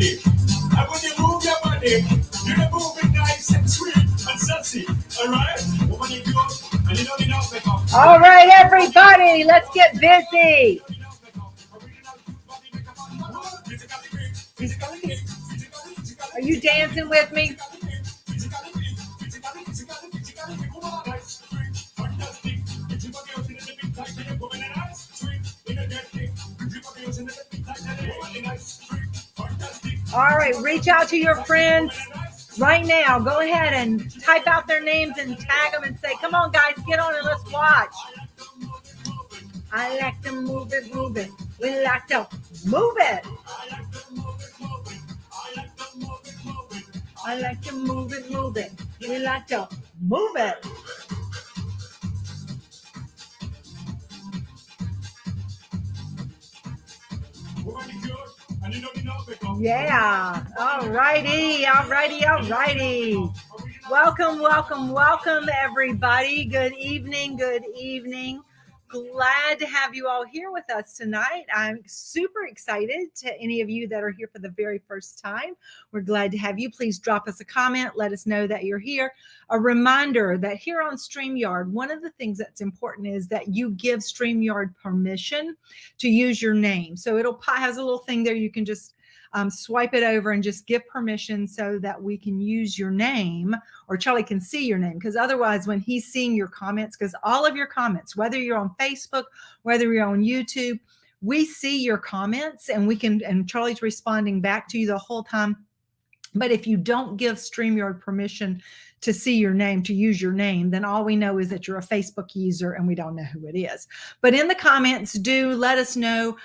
body. And when you move your body, you're gonna move it nice and sweet and sassy. All right? Woman, you go, and you know me now, pick up. All right, everybody, let's get busy. Are you dancing with me? All right, reach out to your friends right now. Go ahead and type out their names and tag them and say, come on, guys, get on and let's watch. I like to move it, move it. We like to move it. I like to move it, move it. We like to move it. Yeah. All righty. All righty. All righty. Welcome, welcome, welcome, everybody. Good evening. Good evening. Glad to have you all here with us tonight. I'm super excited to any of you that are here for the very first time. We're glad to have you. Please drop us a comment. Let us know that you're here. A reminder that here on StreamYard, one of the things that's important is that you give StreamYard permission to use your name. So it has a little thing there. You can just swipe it over and just give permission so that we can use your name, or Charlie can see your name, because otherwise when he's seeing your comments, because all of your comments, whether you're on Facebook, whether you're on YouTube, we see your comments and Charlie's responding back to you the whole time. But if you don't give StreamYard permission to see your name, to use your name, then all we know is that you're a Facebook user and we don't know who it is. But in the comments, do let us know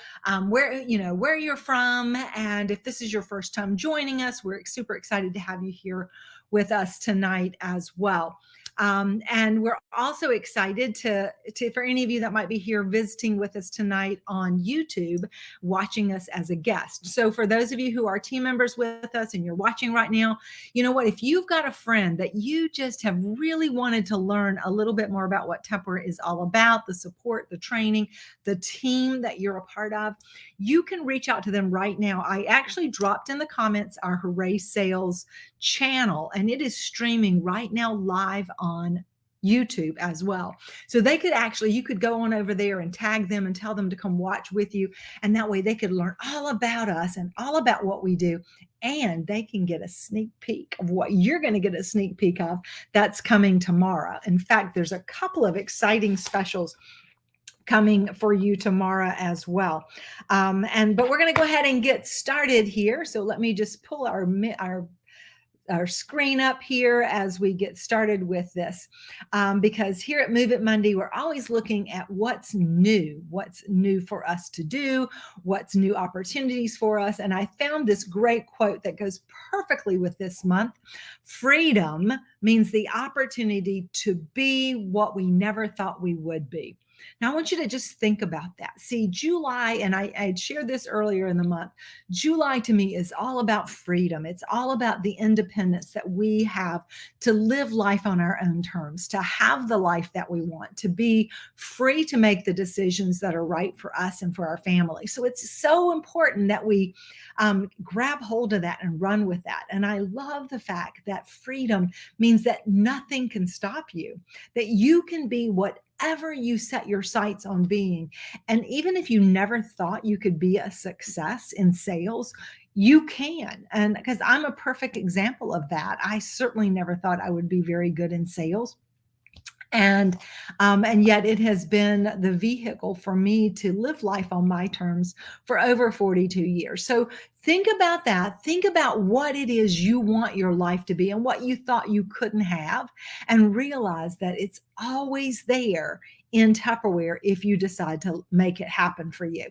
where you're from. And if this is your first time joining us, we're super excited to have you here with us tonight as well. And we're also excited to for any of you that might be here visiting with us tonight on YouTube, watching us as a guest. So for those of you who are team members with us and you're watching right now, you know what, if you've got a friend that you just have really wanted to learn a little bit more about what Tupperware is all about, the support, the training, the team that you're a part of, you can reach out to them right now. I actually dropped in the comments our Hooray Sales channel, and it is streaming right now live on YouTube as well. So you could go on over there and tag them and tell them to come watch with you. And that way they could learn all about us and all about what we do. And they can get a sneak peek of what you're going to get a sneak peek of that's coming tomorrow. In fact, there's a couple of exciting specials coming for you tomorrow as well. But we're going to go ahead and get started here. So let me just pull our screen up here as we get started with this, because here at Move It Monday, we're always looking at what's new for us to do, what's new opportunities for us. And I found this great quote that goes perfectly with this month. Freedom means the opportunity to be what we never thought we would be. Now, I want you to just think about that. See, July, and I had shared this earlier in the month, July to me is all about freedom. It's all about the independence that we have to live life on our own terms, to have the life that we want, to be free to make the decisions that are right for us and for our family. So it's so important that we grab hold of that and run with that. And I love the fact that freedom means that nothing can stop you, that you can be whatever you set your sights on being. And even if you never thought you could be a success in sales, you can. And because I'm a perfect example of that. I certainly never thought I would be very good in sales. And yet it has been the vehicle for me to live life on my terms for over 42 years. So think about that. Think about what it is you want your life to be and what you thought you couldn't have, and realize that it's always there in Tupperware if you decide to make it happen for you.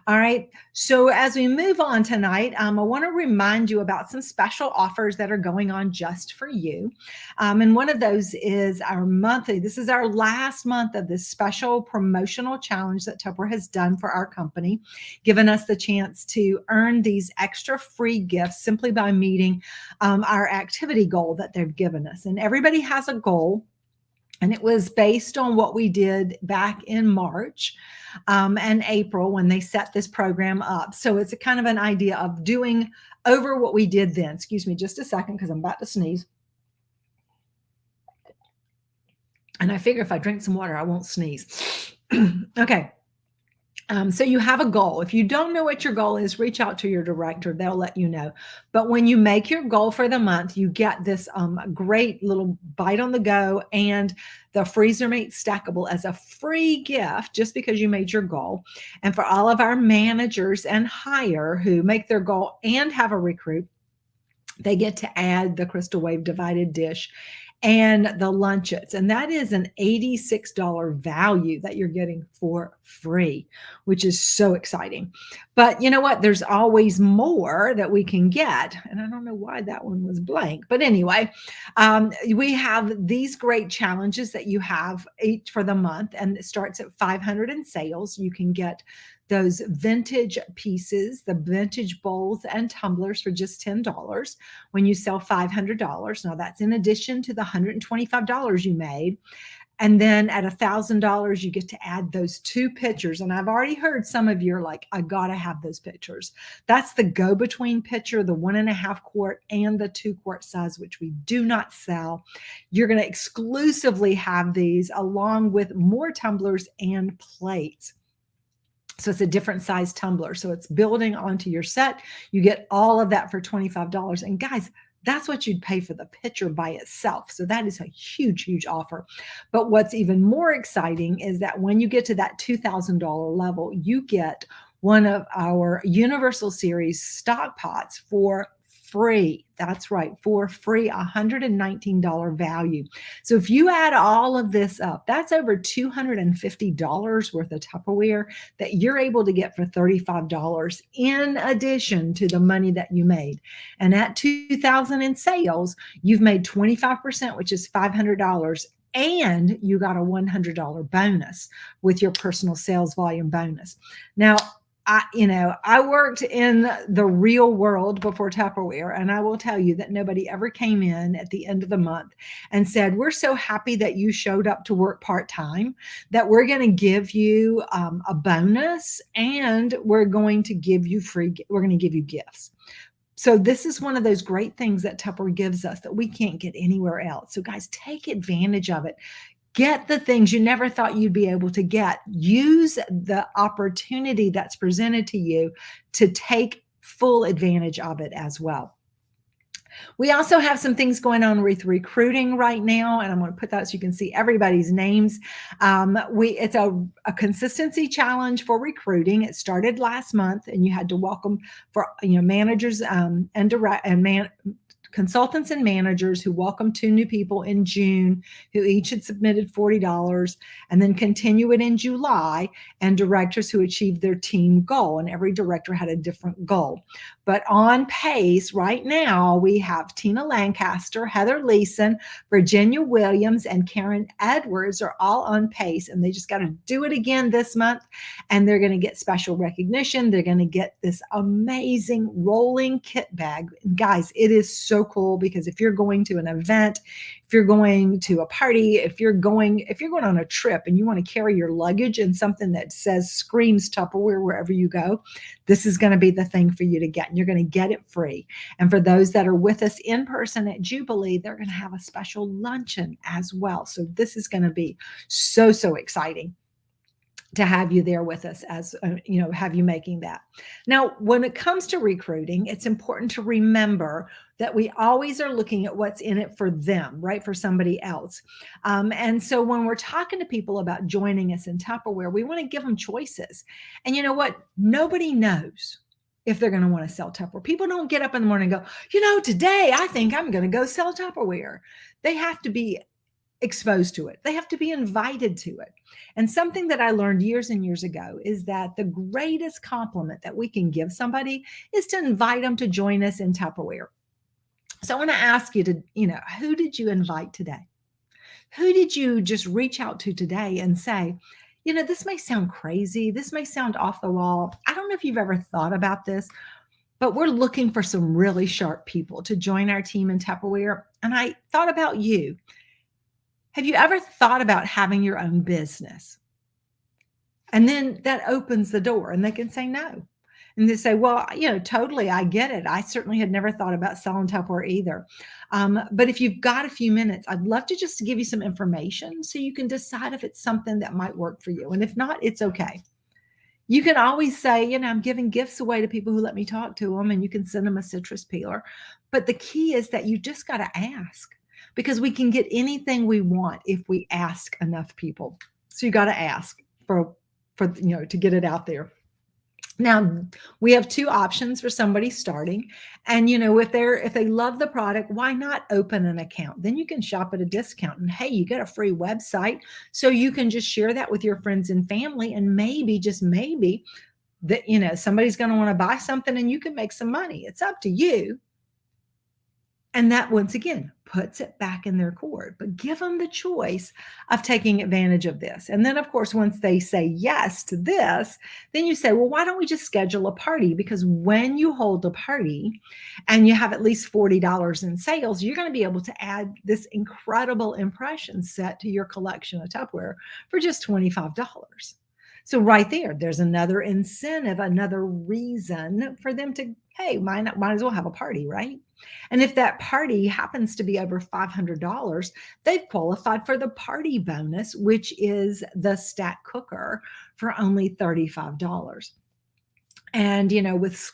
All right. So as we move on tonight, I want to remind you about some special offers that are going on just for you. And one of those is our monthly. This is our last month of this special promotional challenge that Tupperware has done for our company, giving us the chance to earn these extra free gifts simply by meeting our activity goal that they've given us. And everybody has a goal. And it was based on what we did back in March and April when they set this program up. So it's a kind of an idea of doing over what we did then. Excuse me just a second because I'm about to sneeze. And I figure if I drink some water, I won't sneeze. Okay. So you have a goal. If you don't know what your goal is, reach out to your director. They'll let you know. But when you make your goal for the month, you get this great little bite on the go and the Freezer Mate Stackable as a free gift just because you made your goal. And for all of our managers and higher who make their goal and have a recruit, they get to add the Crystal Wave divided dish and the luncheons. And that is an $86 value that you're getting for free, which is so exciting. But you know what? There's always more that we can get. And I don't know why that one was blank. But anyway, we have these great challenges that you have each for the month. And it starts at 500 in sales. You can get those vintage pieces, the vintage bowls and tumblers for just $10 when you sell $500. Now that's in addition to the $125 you made. And then at $1,000, you get to add those 2 pitchers. And I've already heard some of you are like, I gotta have those pitchers. That's the go-between pitcher, the 1.5 quart and the 2 quart size, which we do not sell. You're gonna exclusively have these along with more tumblers and plates. So it's a different size tumbler. So it's building onto your set. You get all of that for $25. And guys, that's what you'd pay for the pitcher by itself. So that is a huge, huge offer. But what's even more exciting is that when you get to that $2,000 level, you get one of our Universal Series stock pots for free. That's right, for free, $119 value. So if you add all of this up, that's over $250 worth of Tupperware that you're able to get for $35 in addition to the money that you made. And at $2,000 in sales, you've made 25%, which is $500. And you got a $100 bonus with your personal sales volume bonus. Now, I worked in the real world before Tupperware, and I will tell you that nobody ever came in at the end of the month and said, we're so happy that you showed up to work part-time, that we're going to give you a bonus and we're going to give you gifts. So this is one of those great things that Tupperware gives us that we can't get anywhere else. So guys, take advantage of it. Get the things you never thought you'd be able to get. Use the opportunity that's presented to you to take full advantage of it as well. We also have some things going on with recruiting right now, and I'm going to put that so you can see everybody's names. It's a consistency challenge for recruiting. It started last month, and you had to welcome for managers consultants and managers who welcomed 2 new people in June, who each had submitted $40, and then continue it in July, and directors who achieved their team goal. And every director had a different goal. But on pace right now, we have Tina Lancaster, Heather Leeson, Virginia Williams, and Karen Edwards are all on pace. And they just got to do it again this month. And they're going to get special recognition. They're going to get this amazing rolling kit bag. Guys, it is so cool because if you're going to an event, if you're going to a party, if you're going on a trip and you want to carry your luggage and something that screams Tupperware wherever you go, this is going to be the thing for you to get. And you're going to get it free. And for those that are with us in person at Jubilee, they're going to have a special luncheon as well. So this is going to be so, so exciting to have you there with us, as have you making that. Now, when it comes to recruiting, it's important to remember that we always are looking at what's in it for them, right? For somebody else. And so when we're talking to people about joining us in Tupperware, we want to give them choices. And you know what? Nobody knows if they're going to want to sell Tupperware. People don't get up in the morning and go, today I think I'm going to go sell Tupperware. They have to be exposed to it. They have to be invited to it. And something that I learned years and years ago is that the greatest compliment that we can give somebody is to invite them to join us in Tupperware. So I want to ask you to, who did you invite today? Who did you just reach out to today and say, this may sound crazy. This may sound off the wall. I don't know if you've ever thought about this, but we're looking for some really sharp people to join our team in Tupperware. And I thought about you. Have you ever thought about having your own business? And then that opens the door and they can say no. And they say, well, totally, I get it. I certainly had never thought about selling Tupperware either. But if you've got a few minutes, I'd love to just give you some information so you can decide if it's something that might work for you. And if not, it's okay. You can always say, I'm giving gifts away to people who let me talk to them, and you can send them a citrus peeler. But the key is that you just got to ask, because we can get anything we want if we ask enough people. So you got to ask for to get it out there. Now, we have two options for somebody starting. And, if they love the product, why not open an account? Then you can shop at a discount, and hey, you get a free website. So you can just share that with your friends and family. And maybe, just maybe, that, somebody's going to want to buy something and you can make some money. It's up to you. And that, once again, puts it back in their court. But give them the choice of taking advantage of this. And then, of course, once they say yes to this, then you say, well, why don't we just schedule a party? Because when you hold a party and you have at least $40 in sales, you're going to be able to add this incredible impression set to your collection of Tupperware for just $25. So right there's another incentive, another reason for them to, hey, might as well have a party, right? And if that party happens to be over $500, they've qualified for the party bonus, which is the stack cooker for only $35. And, with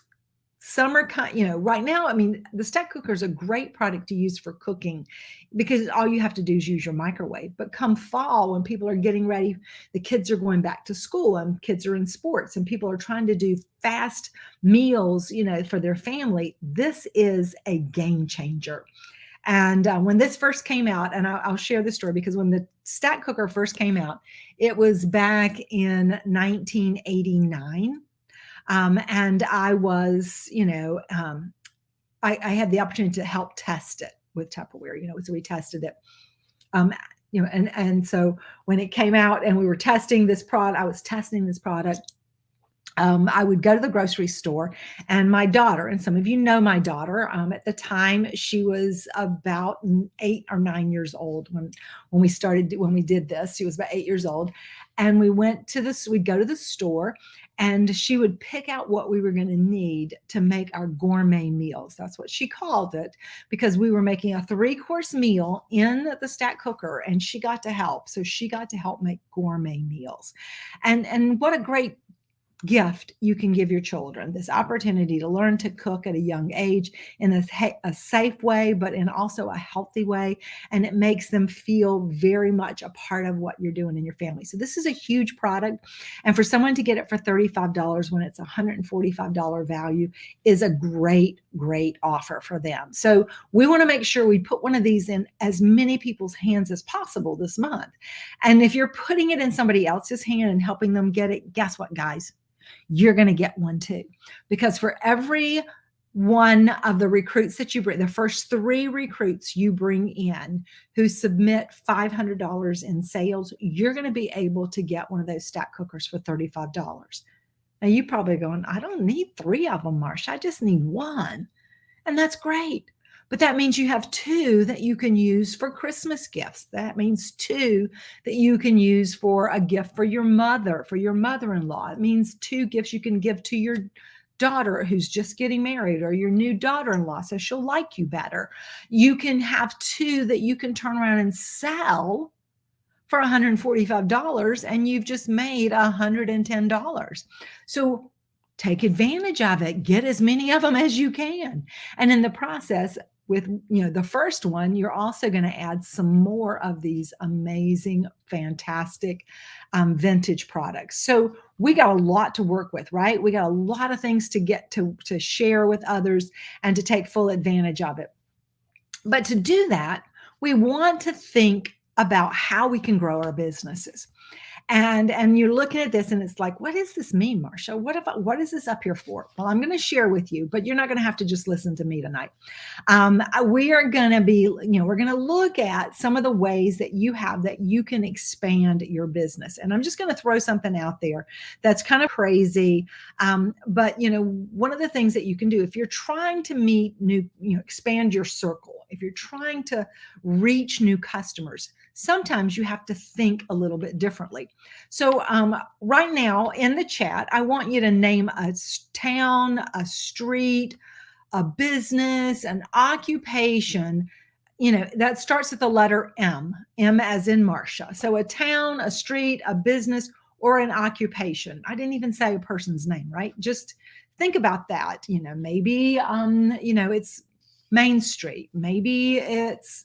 summer, right now, the stack cooker is a great product to use for cooking because all you have to do is use your microwave. But come fall, when people are getting ready, the kids are going back to school and kids are in sports and people are trying to do fast meals, for their family, this is a game changer. And when this first came out, and I'll share this story, because when the stack cooker first came out, it was back in 1989. And I was, I had the opportunity to help test it with Tupperware, so we tested it. And so when it came out and we were testing this product, I was testing this product. I would go to the grocery store, and my daughter, and some of you know my daughter, at the time she was about 8 or 9 years old when we did this. She was about 8 years old, and we'd go to the store, and she would pick out what we were going to need to make our gourmet meals. That's what she called it, because we were making a 3-course meal in the stack cooker, and she got to help. So she got to help make gourmet meals. And what a great gift you can give your children, this opportunity to learn to cook at a young age in a safe way, but in also a healthy way. And it makes them feel very much a part of what you're doing in your family. So this is a huge product. And for someone to get it for $35 when it's $145 value is a great, great offer for them. So we want to make sure we put one of these in as many people's hands as possible this month. And if you're putting it in somebody else's hand and helping them get it, guess what, guys? You're going to get one too, because for every one of the recruits that you bring, the first 3 recruits you bring in who submit $500 in sales, you're going to be able to get one of those stack cookers for $35. Now you're probably going, I don't need 3 of them, Marsha. I just need 1. And that's great. But that means you have 2 that you can use for Christmas gifts. That means 2 that you can use for a gift for your mother, for your mother-in-law. It means 2 gifts you can give to your daughter who's just getting married, or your new daughter-in-law, so she'll like you better. You can have 2 that you can turn around and sell for $145, and you've just made $110. So take advantage of it. Get as many of them as you can. And in the process, with the first one, you're also going to add some more of these amazing, fantastic vintage products. So we got a lot to work with, right? We got a lot of things to get to share with others and to take full advantage of it. But to do that, we want to think about how we can grow our businesses. And you're looking at this and it's like, what does this mean, Marsha? What is this up here for? Well, I'm going to share with you, but you're not going to have to just listen to me tonight. We are going to be, we're going to look at some of the ways that you have that you can expand your business. And I'm just going to throw something out there that's kind of crazy. But one of the things that you can do if you're trying to meet new, expand your circle, if you're trying to reach new customers, sometimes you have to think a little bit differently. So right now in the chat, I want you to name a town, a street, a business, an occupation, that starts with the letter M as in Marsha. So a town, a street, a business, or an occupation. I didn't even say a person's name, right? Just think about that. Maybe, it's Main Street. Maybe it's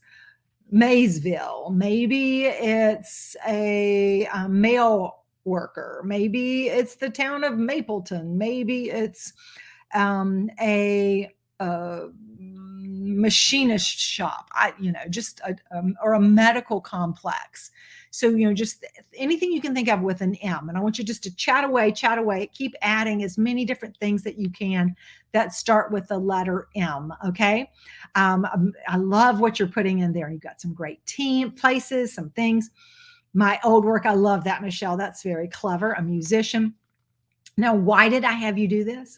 Maysville. Maybe it's a mail worker. Maybe it's the town of Mapleton. Maybe it's a machinist shop. Or a medical complex. So, just anything you can think of with an M. And I want you just to chat away, keep adding as many different things that you can that start with the letter M. Okay. I love what you're putting in there. You've got some great places, some things. My old work. I love that, Michelle. That's very clever. A musician. Now, why did I have you do this?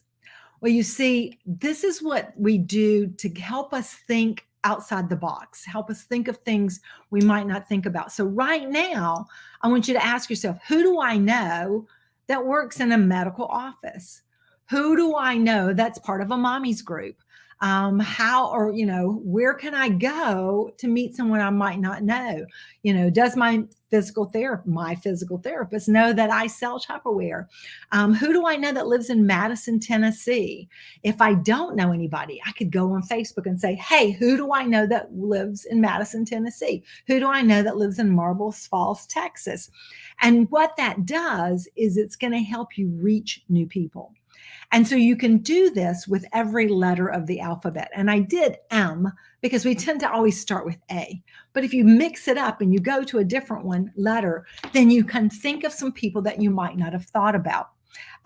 Well, you see, this is what we do to help us think outside the box, help us think of things we might not think about. So right now, I want you to ask yourself, who do I know that works in a medical office? Who do I know that's part of a mommy's group? Where can I go to meet someone I might not know? Does my physical therapist know that I sell Tupperware? Who do I know that lives in Madison, Tennessee? If I don't know anybody, I could go on Facebook and say, hey, who do I know that lives in Madison, Tennessee? Who do I know that lives in Marble Falls, Texas? And what that does is it's going to help you reach new people. And so you can do this with every letter of the alphabet. And I did M because we tend to always start with A. But if you mix it up and you go to a different letter, then you can think of some people that you might not have thought about.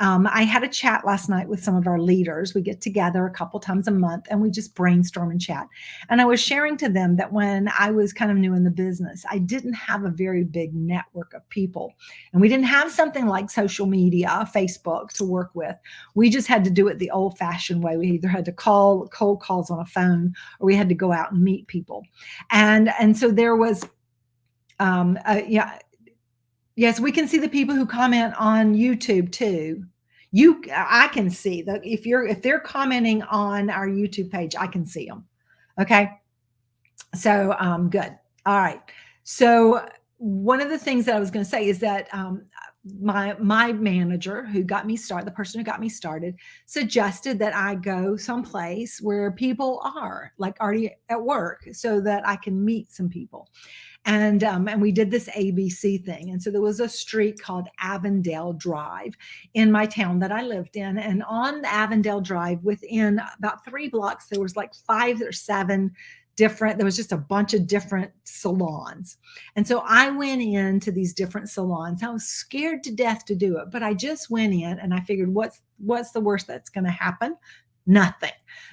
I had a chat last night with some of our leaders. We get together a couple times a month and we just brainstorm and chat. And I was sharing to them that when I was kind of new in the business, I didn't have a very big network of people. And we didn't have something like social media, Facebook to work with. We just had to do it the old fashioned way. We either had to call cold calls on a phone or we had to go out and meet people. And so there was, yes, we can see the people who comment on YouTube too. I can see that if they're commenting on our YouTube page, I can see them. Okay. So, good. All right. So one of the things that I was going to say is that, my manager the person who got me started suggested that I go someplace where people are like already at work so that I can meet some people. And we did this ABC thing. And so there was a street called Avondale Drive in my town that I lived in. And on the Avondale Drive, within about 3 blocks, there was like 5 or 7 there was just a bunch of different salons. And so I went into these different salons. I was scared to death to do it, but I just went in and I figured, what's the worst that's going to happen? Nothing.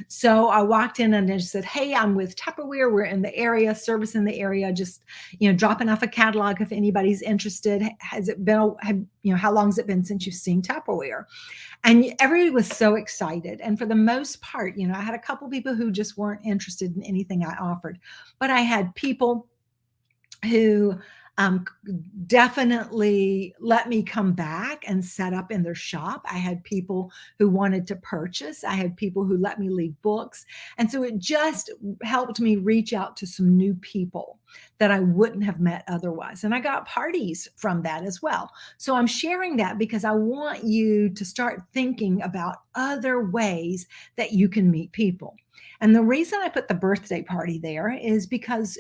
So I walked in and I said, hey, I'm with Tupperware. We're in the area, service in the area, just, dropping off a catalog if anybody's interested. Has it been, how long has it been since you've seen Tupperware? And everybody was so excited. And for the most part, I had a couple people who just weren't interested in anything I offered, but I had people who definitely let me come back and set up in their shop. I had people who wanted to purchase. I had people who let me leave books. And so it just helped me reach out to some new people that I wouldn't have met otherwise. And I got parties from that as well. So I'm sharing that because I want you to start thinking about other ways that you can meet people. And the reason I put the birthday party there is because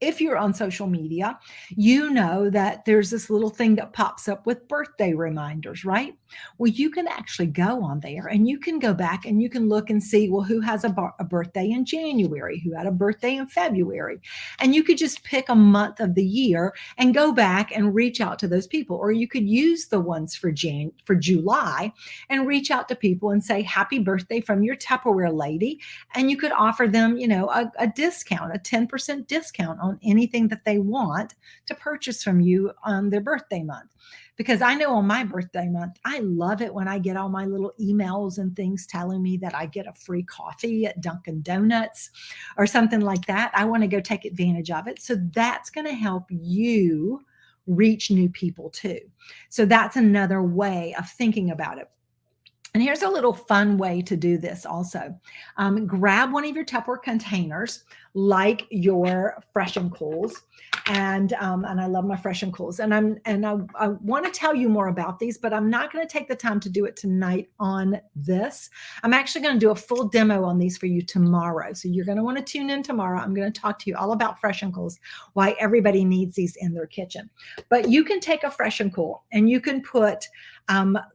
if you're on social media, you know that there's this little thing that pops up with birthday reminders, right? Well, you can actually go on there and you can go back and you can look and see, well, who has a birthday in January, who had a birthday in February. And you could just pick a month of the year and go back and reach out to those people. Or you could use the ones for July and reach out to people and say, happy birthday from your Tupperware lady. And you could offer them, a discount, a 10% discount on anything that they want to purchase from you on their birthday month. Because I know on my birthday month, I love it when I get all my little emails and things telling me that I get a free coffee at Dunkin' Donuts or something like that. I want to go take advantage of it. So that's going to help you reach new people too. So that's another way of thinking about it. And here's a little fun way to do this also. Grab one of your Tupperware containers, like your Fresh and Cools. And I love my Fresh and Cools. And I want to tell you more about these, but I'm not going to take the time to do it tonight on this. I'm actually going to do a full demo on these for you tomorrow. So you're going to want to tune in tomorrow. I'm going to talk to you all about Fresh and Cools, why everybody needs these in their kitchen. But you can take a Fresh and Cool and you can put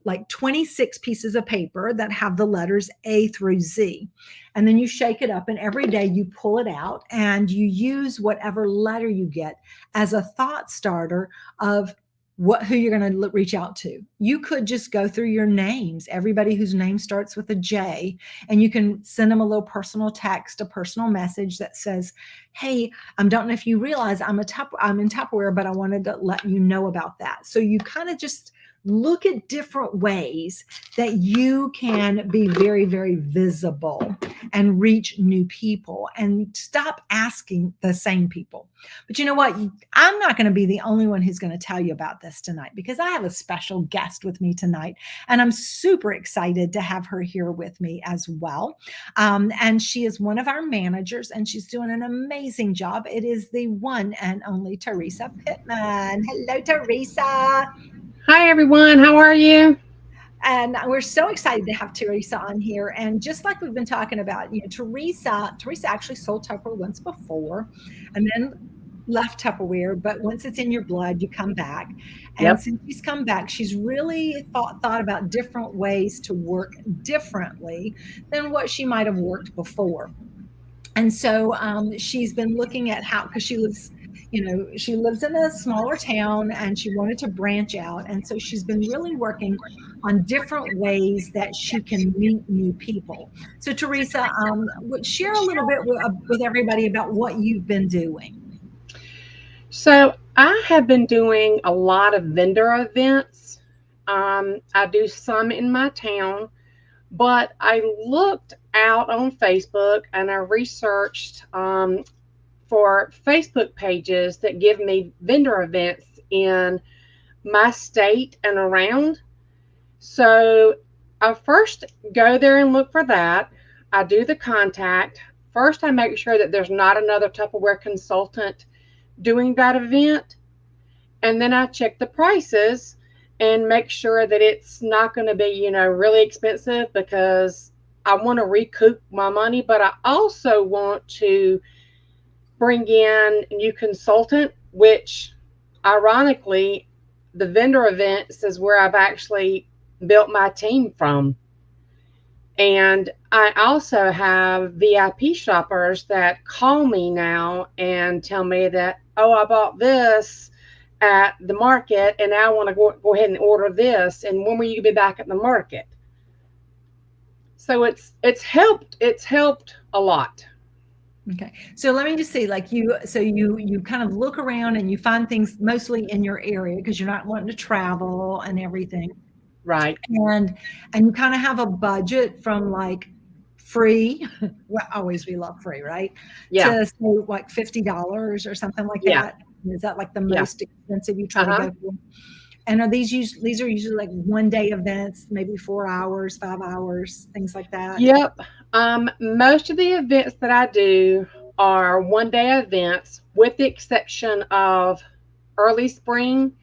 like 26 pieces of paper that have the letters A through Z. And then you shake it up and every day you pull it out and you use whatever letter you get as a thought starter of who you're going to reach out to. You could just go through your names, everybody whose name starts with a J, and you can send them a little personal text, a personal message that says, hey, I don't know if you realize I'm in Tupperware, but I wanted to let you know about that. So you kind of just look at different ways that you can be very, very visible and reach new people and stop asking the same people. But you know what? I'm not going to be the only one who's going to tell you about this tonight because I have a special guest with me tonight and I'm super excited to have her here with me as well. And she is one of our managers and she's doing an amazing job. It is the one and only Teresa Pittman. Hello, Teresa. Hi, everyone. How are you? And we're so excited to have Teresa on here. And just like we've been talking about, Teresa actually sold Tupperware once before and then left Tupperware. But once it's in your blood, you come back. And since she's come back, she's really thought about different ways to work differently than what she might have worked before. And so she's been looking at how, because she lives in a smaller town and she wanted to branch out. And so she's been really working on different ways that she can meet new people. So Teresa, share a little bit with everybody about what you've been doing. So I have been doing a lot of vendor events. I do some in my town, but I looked out on Facebook and I researched for Facebook pages that give me vendor events in my state and around. So I first go there and look for that. I do the contact. First, I make sure that there's not another Tupperware consultant doing that event. And then I check the prices and make sure that it's not going to be, really expensive because I want to recoup my money, but I also want to bring in a new consultant, which ironically, the vendor events is where I've actually built my team from. And I also have VIP shoppers that call me now and tell me that, oh, I bought this at the market and now I want to go ahead and order this. And when will you be back at the market? So it's helped a lot. Okay. So let me just see, you kind of look around and you find things mostly in your area because you're not wanting to travel and everything. Right. And you kind of have a budget from like free. Well, always we love free, right? Yeah. To say like $50 or something like that. Is that like the most expensive you try to go for? And are these are usually like 1 day events, maybe 4 hours, 5 hours, things like that? Yep. Most of the events that I do are 1 day events with the exception of early spring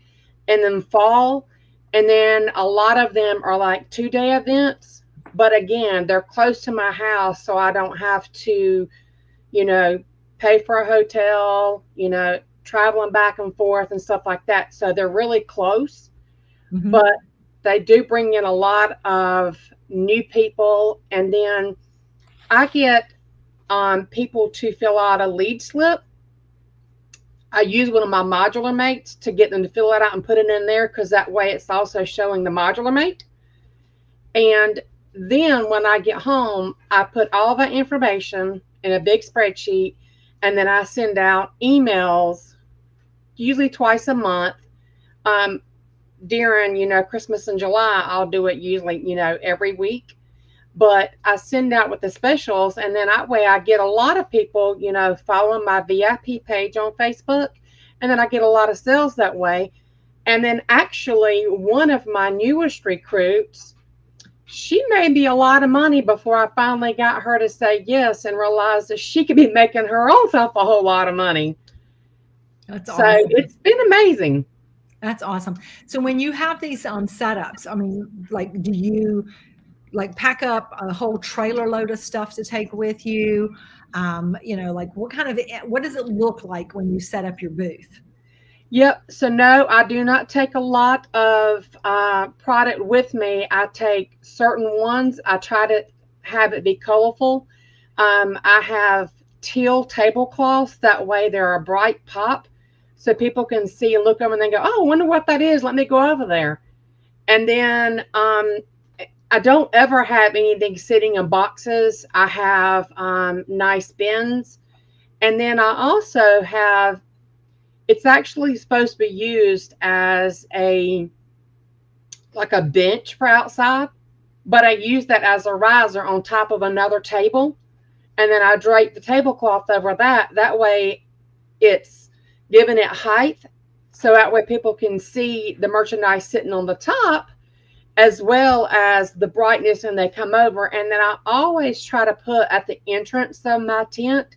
and then fall. And then a lot of them are like 2 day events. But again, they're close to my house, so I don't have to, pay for a hotel, traveling back and forth and stuff like that. So they're really close, but they do bring in a lot of new people. And then I get people to fill out a lead slip. I use one of my modular mates to get them to fill it out and put it in there, because that way it's also showing the modular mate. And then when I get home, I put all that information in a big spreadsheet, and then I send out emails, usually twice a month. During, Christmas and July, I'll do it usually, every week. But I send out with the specials, and then that way I get a lot of people, following my VIP page on Facebook, and then I get a lot of sales that way. And then actually one of my newest recruits, she made me a lot of money before I finally got her to say yes and realized that she could be making her own self a whole lot of money. That's so awesome. It's been amazing. That's awesome. So when you have these setups, I mean, like, do you like pack up a whole trailer load of stuff to take with you? Like what does it look like when you set up your booth? Yep. So no, I do not take a lot of product with me. I take certain ones. I try to have it be colorful. I have teal tablecloths. That way they're a bright pop, so people can see and look over and they go, oh, I wonder what that is. Let me go over there. And then I don't ever have anything sitting in boxes. I have nice bins. And then I also have, it's actually supposed to be used as like a bench for outside, but I use that as a riser on top of another table. And then I drape the tablecloth over that. That way it's giving it height. So that way people can see the merchandise sitting on the top, as well as the brightness when they come over. And then I always try to put at the entrance of my tent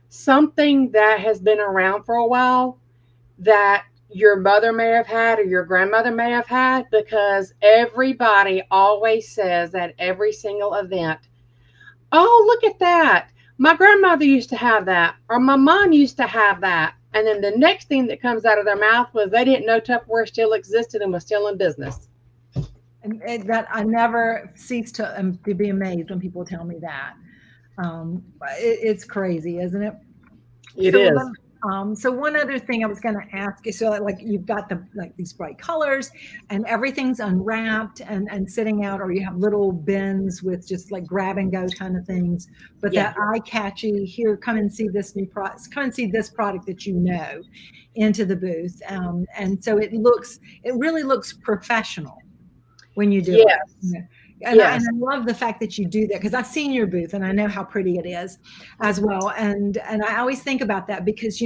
something that has been around for a while, that your mother may have had or your grandmother may have had, because everybody always says at every single event, oh, look at that. My grandmother used to have that, or my mom used to have that. And then the next thing that comes out of their mouth was they didn't know Tupperware still existed and was still in business. And that I never cease to be amazed when people tell me that. It's crazy, isn't it? It is. So one other thing I was going to ask is, so like you've got these bright colors and everything's unwrapped and sitting out, or you have little bins with just like grab and go kind of things, but that eye catchy, here, come and see this new product, come and see this product that into the booth. And so it really looks professional when you do it. And I love the fact that you do that, because I've seen your booth and I know how pretty it is as well. And I always think about that, because,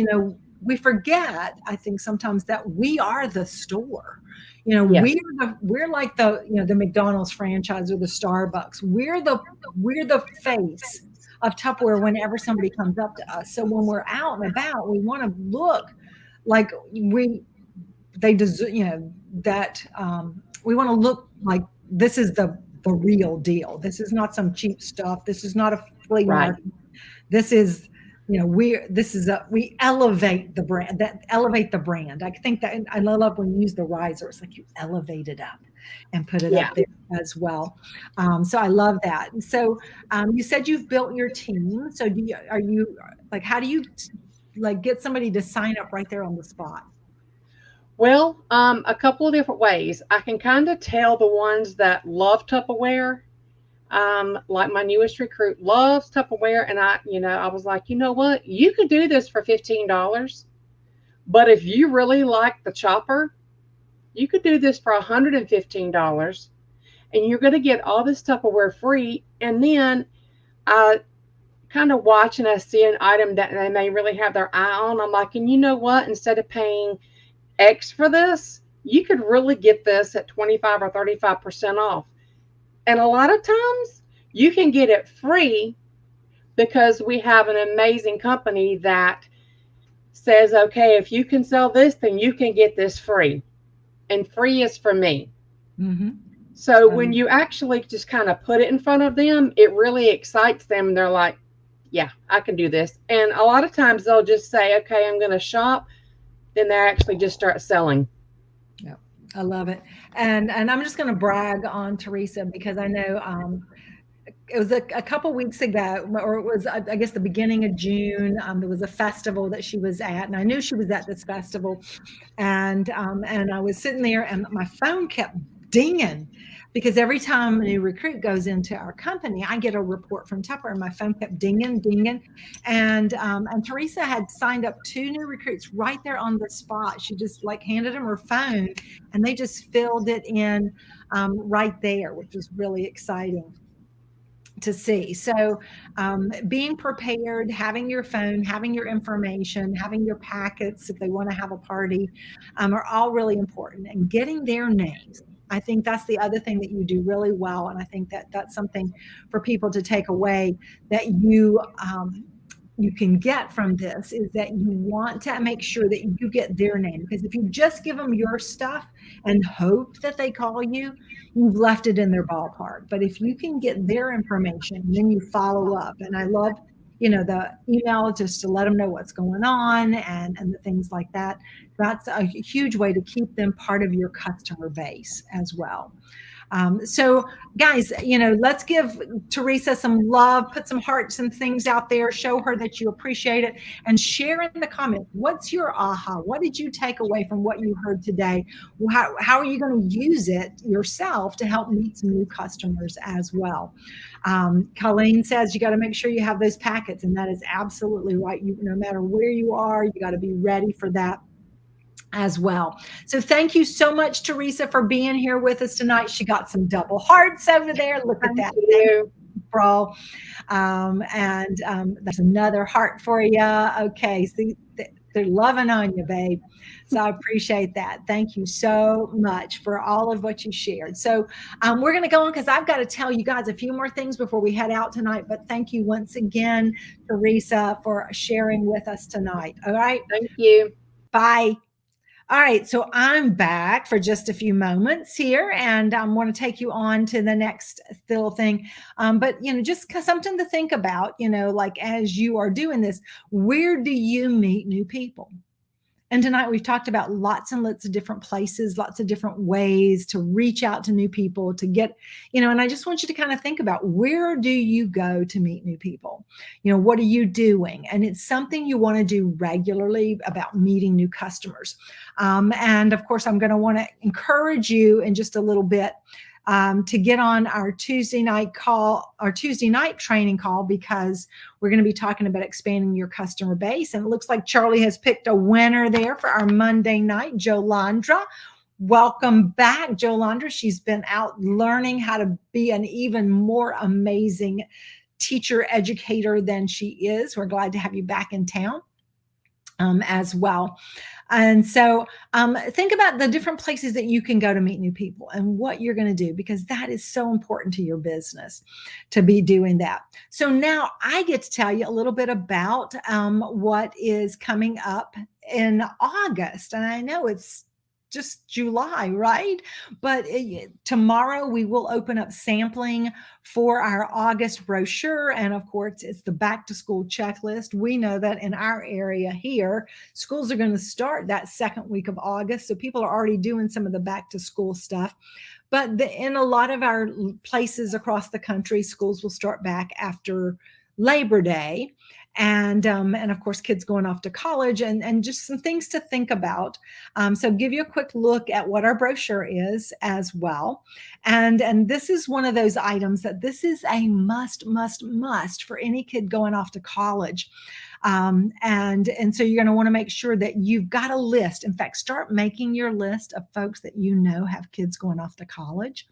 we forget, I think sometimes, that we are the store. We're like the McDonald's franchise or the Starbucks. We're the face of Tupperware whenever somebody comes up to us. So when we're out and about, we want to look like they deserve, that we want to look like this is the real deal. This is not some cheap stuff. This is not a flea market. This is, we elevate the brand. I think that, I love when you use the riser. It's like you elevate it up and put it up there as well. So I love that. And so you said you've built your team. So how do you get somebody to sign up right there on the spot? Well, a couple of different ways. I can kind of tell the ones that love Tupperware, like my newest recruit loves Tupperware. And I was like, you know what? You could do this for $15. But if you really like the chopper, you could do this for $115. And you're going to get all this Tupperware free. And then I kind of watch and I see an item that they may really have their eye on. I'm like, and you know what? Instead of paying X for this, you could really get this at 25 or 35% off. And a lot of times you can get it free, because we have an amazing company that says, okay, if you can sell this, then you can get this free, and free is for me. Mm-hmm. So when you actually just kind of put it in front of them, it really excites them. And they're like, yeah, I can do this. And a lot of times they'll just say, okay, I'm going to shop. Then they actually just start selling. Yeah, I love it. And I'm just going to brag on Teresa because I know it was a couple weeks ago, or it was, I guess, the beginning of June. There was a festival that she was at, and I knew she was at this festival, and I was sitting there, and my phone kept dinging because every time a new recruit goes into our company, I get a report from Tupper, and my phone kept dinging, and Teresa had signed up 2 new recruits right there on the spot. She just like handed them her phone, and they just filled it in right there, which was really exciting to see. So, being prepared, having your phone, having your information, having your packets if they want to have a party, are all really important. And getting their names. I think that's the other thing that you do really well. And I think that that's something for people to take away that you can get from this is that you want to make sure that you get their name. Because if you just give them your stuff and hope that they call you, you've left it in their ballpark. But if you can get their information, then you follow up. And I love, the email just to let them know what's going on and the things like that. That's a huge way to keep them part of your customer base as well. So guys, let's give Teresa some love, put some hearts and things out there, show her that you appreciate it, and share in the comments. What's your aha? What did you take away from what you heard today? How are you going to use it yourself to help meet some new customers as well? Colleen says you got to make sure you have those packets, and that is absolutely right. No matter where you are, you got to be ready for that as well. So thank you so much, Teresa, for being here with us tonight. She got some double hearts over there. Look at that. Thank you. Bro. There's another heart for you. Okay. See, they're loving on you, babe. So I appreciate that. Thank you so much for all of what you shared. So we're going to go on because I've got to tell you guys a few more things before we head out tonight. But thank you once again, Teresa, for sharing with us tonight. All right. Thank you. Bye. All right, so I'm back for just a few moments here, and I want to take you on to the next little thing. But just something to think about. Like as you are doing this, where do you meet new people? And tonight we've talked about lots and lots of different places, lots of different ways to reach out to new people, to get, and I just want you to kind of think about where do you go to meet new people? What are you doing? And it's something you want to do regularly about meeting new customers. And of course, I'm going to want to encourage you in just a little bit to get on our Tuesday night training call, because we're going to be talking about expanding your customer base. And it looks like Charlie has picked a winner there for our Monday night, Jolandra. Welcome back, Jolandra. She's been out learning how to be an even more amazing teacher educator than she is. We're glad to have you back in town as well. And so think about the different places that you can go to meet new people and what you're going to do, because that is so important to your business to be doing that. So now I get to tell you a little bit about what is coming up in August. And I know it's just July, right? But tomorrow we will open up sampling for our August brochure. And of course, it's the back to school checklist. We know that in our area here, schools are going to start that second week of August. So people are already doing some of the back to school stuff. But in a lot of our places across the country, schools will start back after Labor Day. And of course, kids going off to college and just some things to think about. So give you a quick look at what our brochure is as well. And this is one of those items that this is a must for any kid going off to college. And so you're going to want to make sure that you've got a list. In fact, start making your list of folks that have kids going off to college.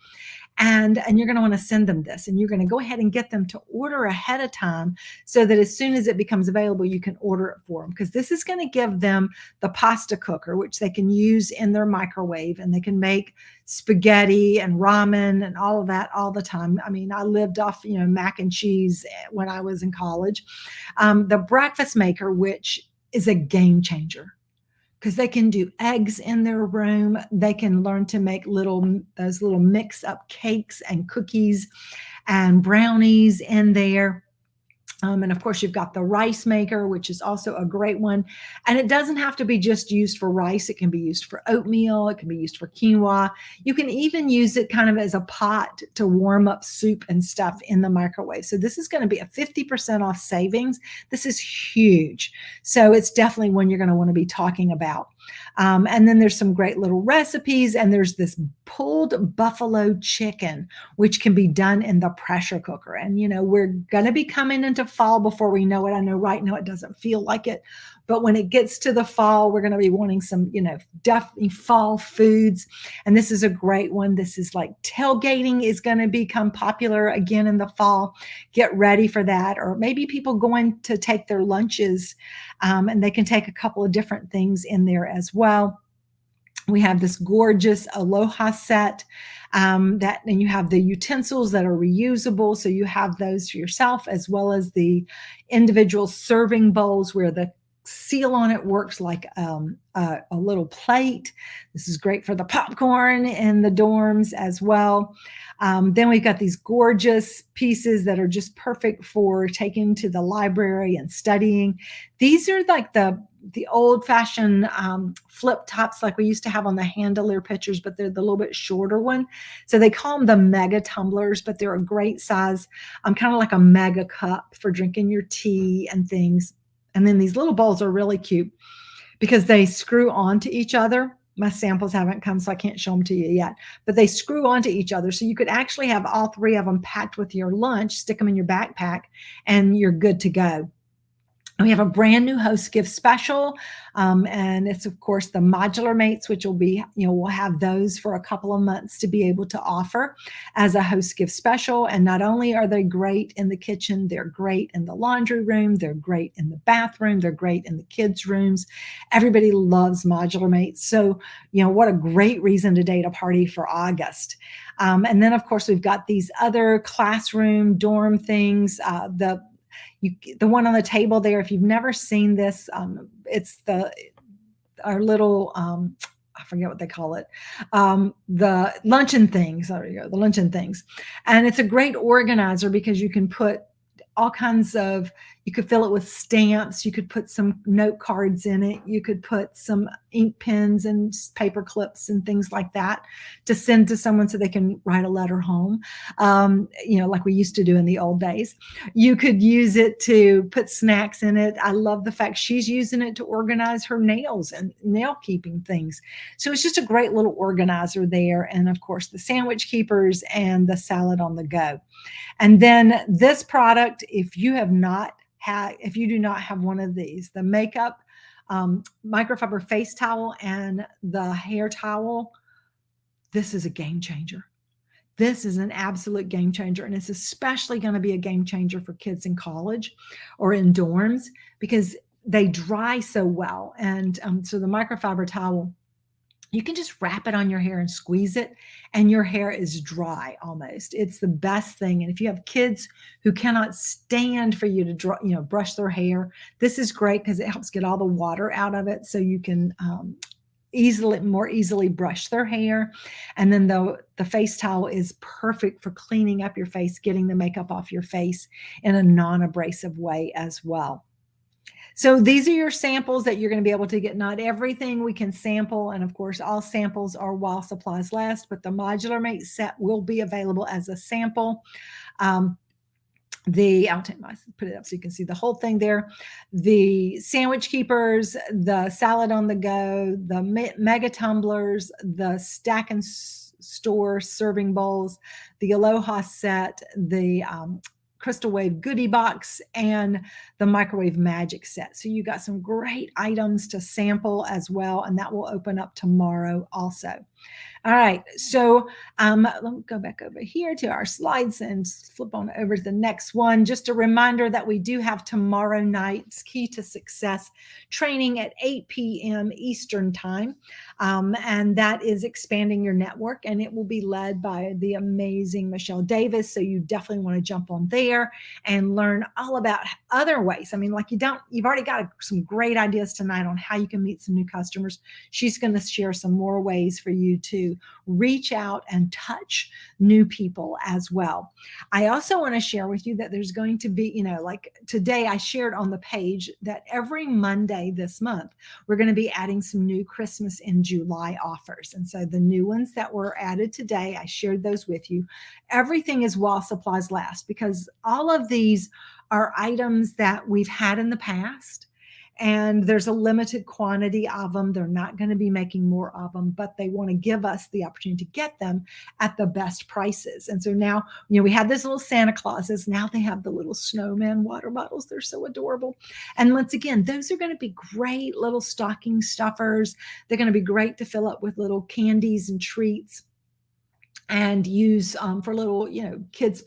And you're going to want to send them this, and you're going to go ahead and get them to order ahead of time so that as soon as it becomes available, you can order it for them, because this is going to give them the pasta cooker, which they can use in their microwave, and they can make spaghetti and ramen and all of that all the time. I mean, I lived off, mac and cheese when I was in college. The breakfast maker, which is a game changer, because they can do eggs in their room. They can learn to make those little mix up cakes and cookies and brownies in there. And of course, you've got the rice maker, which is also a great one. And it doesn't have to be just used for rice. It can be used for oatmeal. It can be used for quinoa. You can even use it kind of as a pot to warm up soup and stuff in the microwave. So this is going to be a 50% off savings. This is huge. So it's definitely one you're going to want to be talking about. And then there's some great little recipes, and there's this pulled buffalo chicken, which can be done in the pressure cooker. And, we're going to be coming into fall before we know it. I know right now it doesn't feel like it, but when it gets to the fall, we're going to be wanting some, definitely fall foods. And this is a great one. This is like tailgating is going to become popular again in the fall. Get ready for that. Or maybe people going to take their lunches, and they can take a couple of different things in there as well. We have this gorgeous Aloha set and you have the utensils that are reusable. So you have those for yourself, as well as the individual serving bowls where the seal on it works like a little plate. This is great for the popcorn in the dorms as well. Then we've got these gorgeous pieces that are just perfect for taking to the library and studying. These are like the old-fashioned flip tops like we used to have on the Handler pictures, but they're the little bit shorter one. So they call them the mega tumblers, but they're a great size. Kind of like a mega cup for drinking your tea and things. And then these little bowls are really cute because they screw onto each other. My samples haven't come, so I can't show them to you yet, but they screw onto each other. So you could actually have all three of them packed with your lunch, stick them in your backpack, and you're good to go. We have a brand new host gift special, and it's of course the modular mates, which will be, we'll have those for a couple of months to be able to offer as a host gift special. And not only are they great in the kitchen, they're great in the laundry room, they're great in the bathroom, they're great in the kids' rooms. Everybody loves modular mates. So, what a great reason to date a party for August. And then of course we've got these other classroom dorm things, the one on the table there, if you've never seen this, it's our little, I forget what they call it, the luncheon things. There you go, the luncheon things. And it's a great organizer because you can put all kinds of, you could fill it with stamps, you could put some note cards in it, you could put some ink pens and paper clips and things like that to send to someone so they can write a letter home, like we used to do in the old days. You could use it to put snacks in it. I love the fact she's using it to organize her nails and nail keeping things. So it's just a great little organizer there. And of course the sandwich keepers and the salad on the go. And then this product, if you do not have one of these, the makeup microfiber face towel and the hair towel, this is a game changer. This is an absolute game changer. And it's especially going to be a game changer for kids in college or in dorms because they dry so well. And so the microfiber towel, you can just wrap it on your hair and squeeze it, and your hair is dry almost. It's the best thing. And if you have kids who cannot stand for you to brush their hair, this is great because it helps get all the water out of it, so you can more easily brush their hair. And then the face towel is perfect for cleaning up your face, getting the makeup off your face in a non-abrasive way as well. So these are your samples that you're going to be able to get. Not everything we can sample. And of course, all samples are while supplies last, but the Modular Mate set will be available as a sample. I'll put it up so you can see the whole thing there. The sandwich keepers, the salad on the go, the mega tumblers, the stack and store serving bowls, the Aloha set, the Crystal Wave goodie box, and the microwave magic set. So you got some great items to sample as well, and that will open up tomorrow also. All right, so let me go back over here to our slides and flip on over to the next one. Just a reminder that we do have tomorrow night's Key to Success training at 8 p.m. Eastern Time, and that is expanding your network, and it will be led by the amazing Michelle Davis. So you definitely want to jump on there and learn all about other ways. I mean, like you've already got some great ideas tonight on how you can meet some new customers. She's going to share some more ways for you you to reach out and touch new people as well. I also want to share with you that there's going to be, like today I shared on the page that every Monday this month, we're going to be adding some new Christmas in July offers. And so the new ones that were added today, I shared those with you. Everything is while supplies last, because all of these are items that we've had in the past. And there's a limited quantity of them. They're not going to be making more of them, but they want to give us the opportunity to get them at the best prices. And so now, we had this little Santa Clauses. Now they have the little snowman water bottles. They're so adorable. And once again, those are going to be great little stocking stuffers. They're going to be great to fill up with little candies and treats and use for little, kids'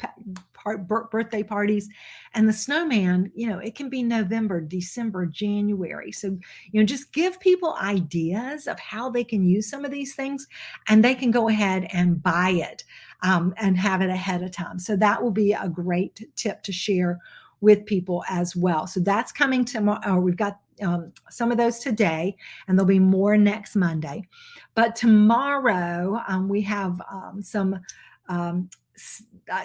birthday parties. And the snowman, it can be November, December, January. So, just give people ideas of how they can use some of these things, and they can go ahead and buy it and have it ahead of time. So that will be a great tip to share with people as well. So that's coming tomorrow. We've got some of those today, and there'll be more next Monday. But tomorrow we have some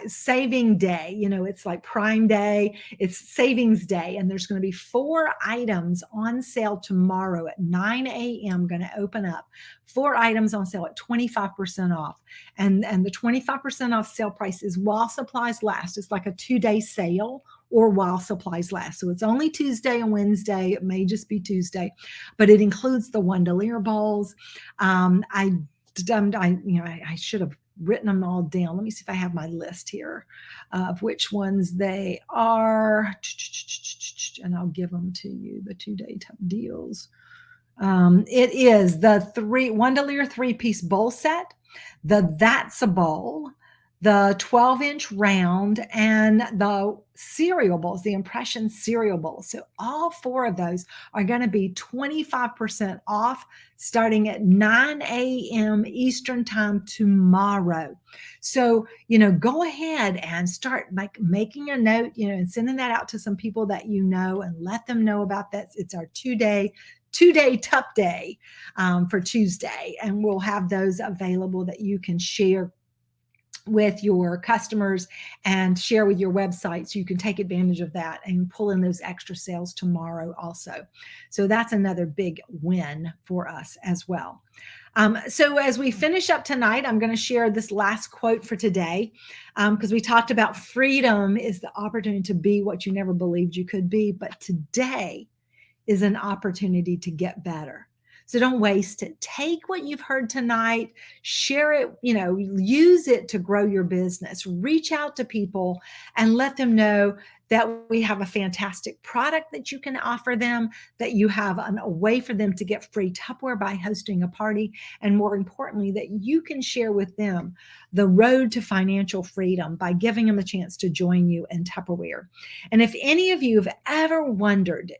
saving day. It's like Prime Day, it's Savings Day, and there's going to be 4 items on sale tomorrow at 9 a.m. Going to open up 4 items on sale at 25% off, and the 25% off sale price is while supplies last. It's like a 2-day sale, or while supplies last. So it's only Tuesday and Wednesday. It may just be Tuesday, but it includes the Wondelier bowls. I should have written them all down. Let me see if I have my list here of which ones they are, and I'll give them to you, the 2-day deals. It is the Wondelier 3-piece bowl set, the That's a Bowl, the 12-inch round, and the cereal bowls, the Impression cereal bowls. So all 4 of those are going to be 25% off starting at 9 a.m. Eastern time tomorrow. So, go ahead and start making a note, and sending that out to some people that and let them know about that. It's our 2-day Tup Day for Tuesday, and we'll have those available that you can share with your customers and share with your website, so you can take advantage of that and pull in those extra sales tomorrow also. So that's another big win for us as well. So as we finish up tonight, I'm going to share this last quote for today, because we talked about freedom is the opportunity to be what you never believed you could be, but today is an opportunity to get better. So don't waste it. Take what you've heard tonight, share it, use it to grow your business. Reach out to people and let them know that we have a fantastic product that you can offer them, that you have a way for them to get free Tupperware by hosting a party, and more importantly, that you can share with them the road to financial freedom by giving them a chance to join you in Tupperware. And if any of you have ever wondered,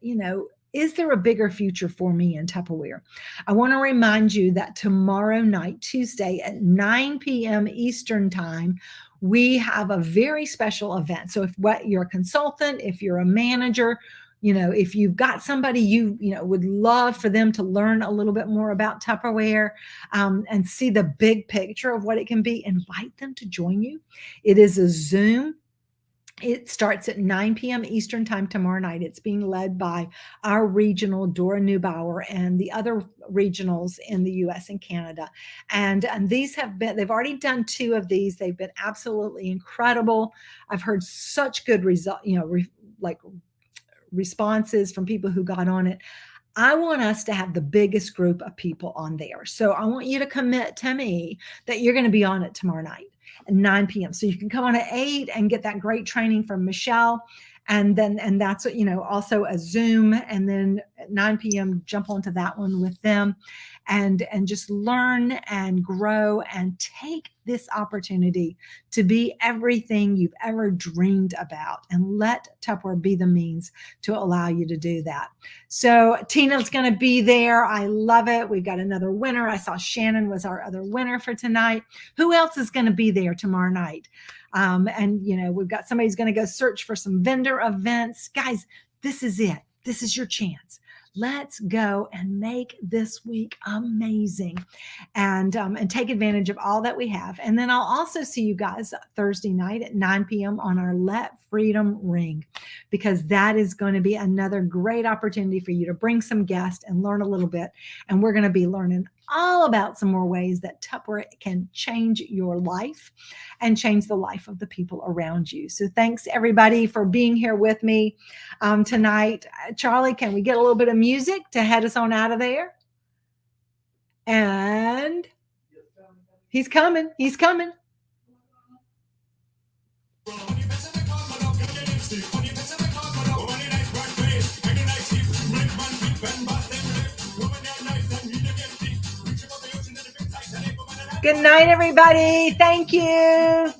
is there a bigger future for me in Tupperware? I want to remind you that tomorrow night, Tuesday at 9 p.m. Eastern time, we have a very special event. So if you're a consultant, if you're a manager, if you've got somebody you would love for them to learn a little bit more about Tupperware and see the big picture of what it can be, invite them to join you. It is a Zoom. It starts at 9 p.m. Eastern time tomorrow night. It's being led by our regional, Dora Neubauer, and the other regionals in the U.S. and Canada. And they've already done 2 of these. They've been absolutely incredible. I've heard such good responses from people who got on it. I want us to have the biggest group of people on there. So I want you to commit to me that you're going to be on it tomorrow night at 9 p.m. So you can come on at 8 and get that great training from Michelle. And that's, also a Zoom. And then at 9 p.m., jump onto that one with them and just learn and grow and take this opportunity to be everything you've ever dreamed about, and let Tupperware be the means to allow you to do that. So Tina's going to be there. I love it. We've got another winner. I saw Shannon was our other winner for tonight. Who else is going to be there tomorrow night? We've got somebody's going to go search for some vendor events. Guys, this is it. This is your chance. Let's go and make this week amazing, and take advantage of all that we have. And then I'll also see you guys Thursday night at 9 p.m. on our Let Freedom Ring, because that is going to be another great opportunity for you to bring some guests and learn a little bit. And we're going to be learning all about some more ways that Tupperware can change your life and change the life of the people around you. So thanks everybody for being here with me tonight. Charlie, can we get a little bit of music to head us on out of there? And he's coming. He's coming. Good night, everybody. Thank you.